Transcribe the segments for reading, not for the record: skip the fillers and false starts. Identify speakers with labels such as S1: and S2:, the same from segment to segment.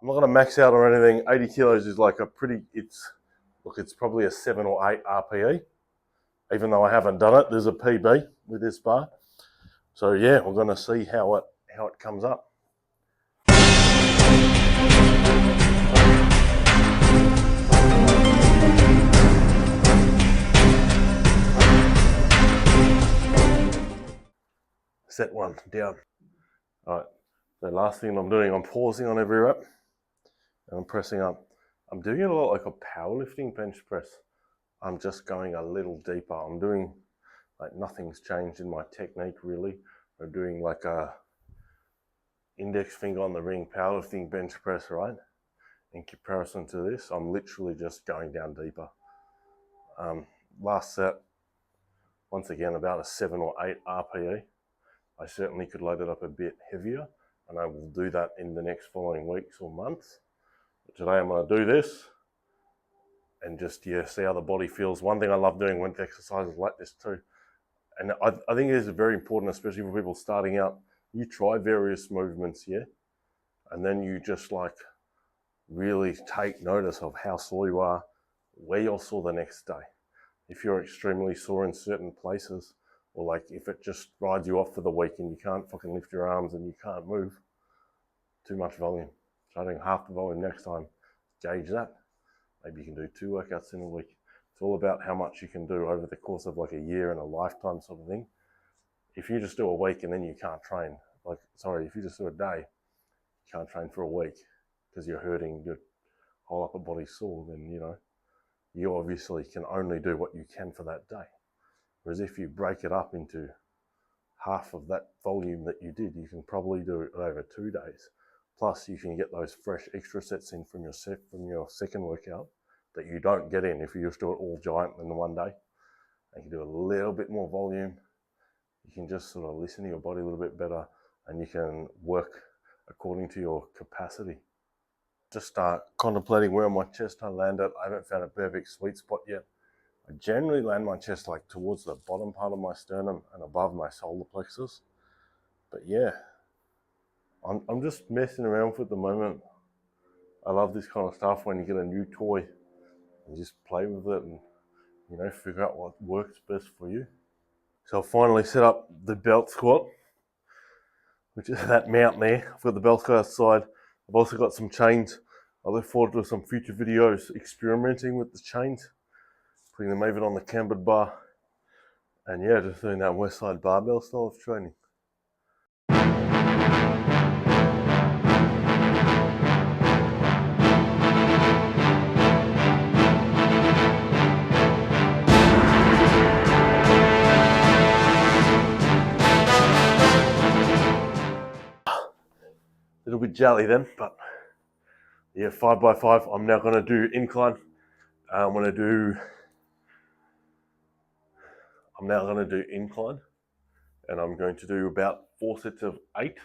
S1: I'm not going to max out or anything. 80 kilos is like a pretty, it's probably a 7 or 8 RPE. Even though I haven't done it, there's a PB with this bar. So yeah, we're going to see how it comes up. Set one down. All right, the last thing I'm doing, I'm pausing on every rep and I'm pressing up. I'm doing it a lot like a powerlifting bench press. I'm just going a little deeper. I'm doing like nothing's changed in my technique really. I'm doing like a index finger on the ring powerlifting bench press, right? In comparison to this, I'm literally just going down deeper. Last set, once again, about a 7 or 8 RPE. I certainly could load it up a bit heavier, and I will do that in the next following weeks or months. But today I'm going to do this and just, yeah, see how the body feels. One thing I love doing with exercises like this too, and I think it is very important, especially for people starting out, you try various movements, yeah? And then you just like really take notice of how sore you are, where you're sore the next day. If you're extremely sore in certain places, or like if it just rides you off for the week and you can't fucking lift your arms and you can't move, too much volume. Try doing half the volume next time, gauge that. Maybe you can do 2 workouts in a week. It's all about how much you can do over the course of like a year and a lifetime sort of thing. If you just do a week and then you can't train, if you just do a day, you can't train for a week because you're hurting, your whole upper body's sore, then you obviously can only do what you can for that day. Whereas if you break it up into half of that volume that you did, you can probably do it over 2 days. Plus you can get those fresh extra sets in from your second workout that you don't get in if you just do it all giant in one day. And you can do a little bit more volume. You can just sort of listen to your body a little bit better, and you can work according to your capacity. Just start contemplating where on my chest I land at. I haven't found a perfect sweet spot yet. I generally land my chest like towards the bottom part of my sternum and above my solar plexus. But yeah, I'm just messing around with it at the moment. I love this kind of stuff when you get a new toy and just play with it and figure out what works best for you. So I finally set up the belt squat, which is that mount there. I've got the belt squat outside. I've also got some chains. I look forward to some future videos experimenting with the chains, putting them even on the cambered bar. And yeah, just doing that west side barbell style of training. A little bit jelly then, but yeah, 5x5. I'm now going to do incline. I'm now going to do incline, and I'm going to do about 4 sets of 8.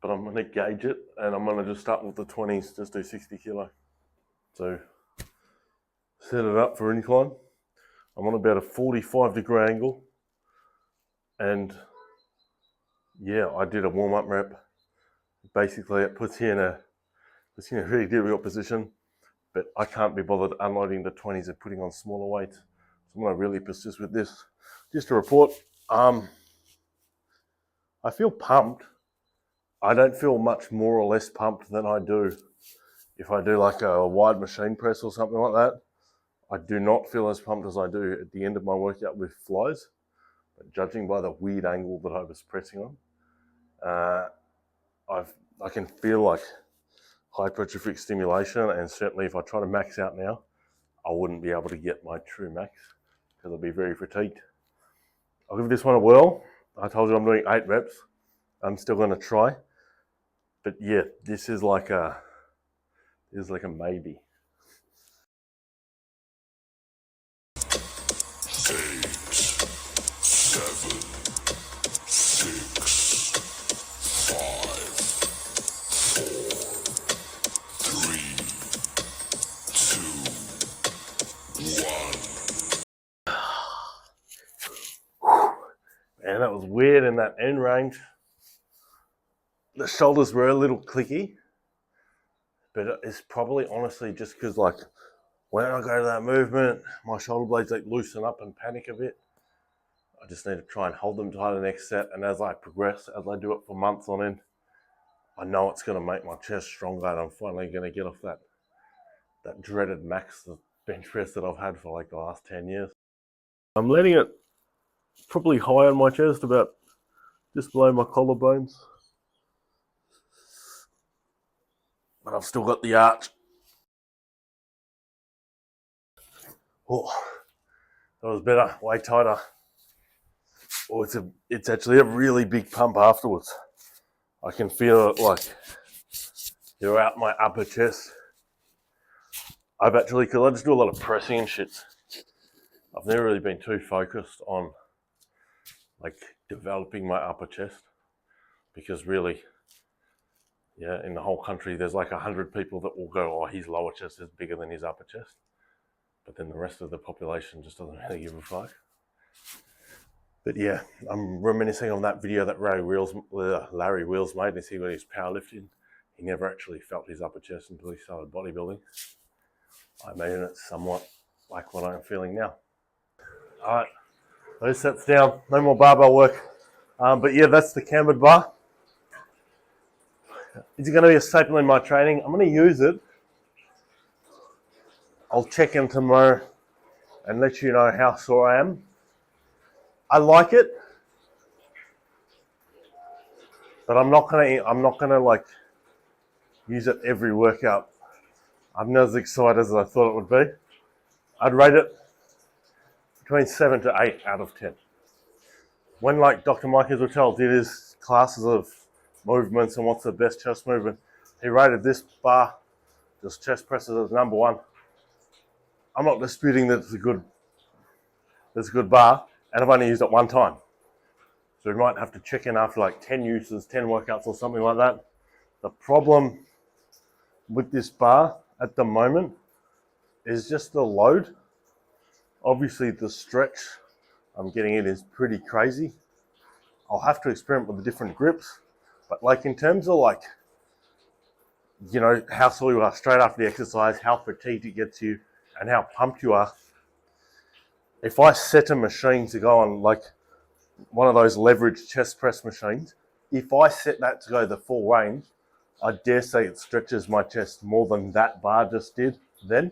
S1: But I'm going to gauge it, and I'm going to just start with the 20s, just do 60 kilo. So set it up for incline. I'm on about a 45-degree angle, and yeah, I did a warm-up rep. Basically, it puts you in a really difficult position, but I can't be bothered unloading the 20s and putting on smaller weights. So I'm going to really persist with this. Just to report, I feel pumped. I don't feel much more or less pumped than I do if I do like a wide machine press or something like that. I do not feel as pumped as I do at the end of my workout with flies, but judging by the weird angle that I was pressing on, I can feel like hypertrophic stimulation, and certainly if I try to max out now, I wouldn't be able to get my true max because I'll be very fatigued. I'll give this one a whirl. I told you I'm doing 8 reps. I'm still going to try, but yeah, this is like a maybe.
S2: 8, 7, 6, 5, 4, 3, 2, 1.
S1: Man, that was weird in that end range. The shoulders were a little clicky. But it's probably honestly just because like when I go to that movement, my shoulder blades like loosen up and panic a bit. I just need to try and hold them tight the next set. And as I progress, as I do it for months on end, I know it's going to make my chest stronger, and I'm finally going to get off that dreaded max bench press that I've had for like the last 10 years. I'm letting it probably high on my chest, about just below my collarbones. But I've still got the arch. Oh, that was better, way tighter. Oh, it's actually a really big pump afterwards. I can feel it like throughout my upper chest. I've actually, because I just do a lot of pressing and shit, I've never really been too focused on like developing my upper chest, because really, yeah, in the whole country, there's like 100 people that will go, oh, his lower chest is bigger than his upper chest. But then the rest of the population just doesn't really give a fuck. But yeah, I'm reminiscing on that video that Larry Wheels made, and see when he's powerlifting. He never actually felt his upper chest until he started bodybuilding. I imagine it's somewhat like what I'm feeling now. All right, those sets down, no more barbell work. But yeah, that's the cambered bar. Is it going to be a staple in my training? I'm going to use it. I'll check in tomorrow and let you know how sore I am. I like it, but I'm not gonna like use it every workout. I'm not as excited as I thought it would be. I'd rate it between 7 to 8 out of 10. When like Dr. Mike Israel did his classes of movements and what's the best chest movement, he rated this bar, just chest presses, as number 1. I'm not disputing that it's a good bar, and I've only used it one time. So we might have to check in after like 10 uses, 10 workouts or something like that. The problem with this bar at the moment is just the load. Obviously the stretch I'm getting it is pretty crazy. I'll have to experiment with the different grips, but like in terms of like, you know, how sore you are straight after the exercise, how fatigued it gets you, and how pumped you are. If I set a machine to go on like one of those leverage chest press machines, if I set that to go the full range, I dare say it stretches my chest more than that bar just did then.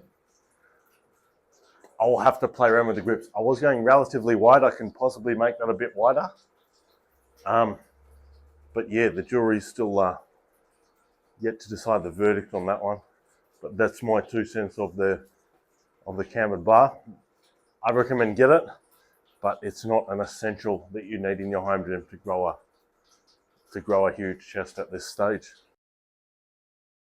S1: I'll have to play around with the grips. I was going relatively wide. I can possibly make that a bit wider. But yeah, the jury's still yet to decide the verdict on that one. But that's my 2 cents of the cambered bar. I recommend get it, but it's not an essential that you need in your home gym to grow a huge chest at this stage.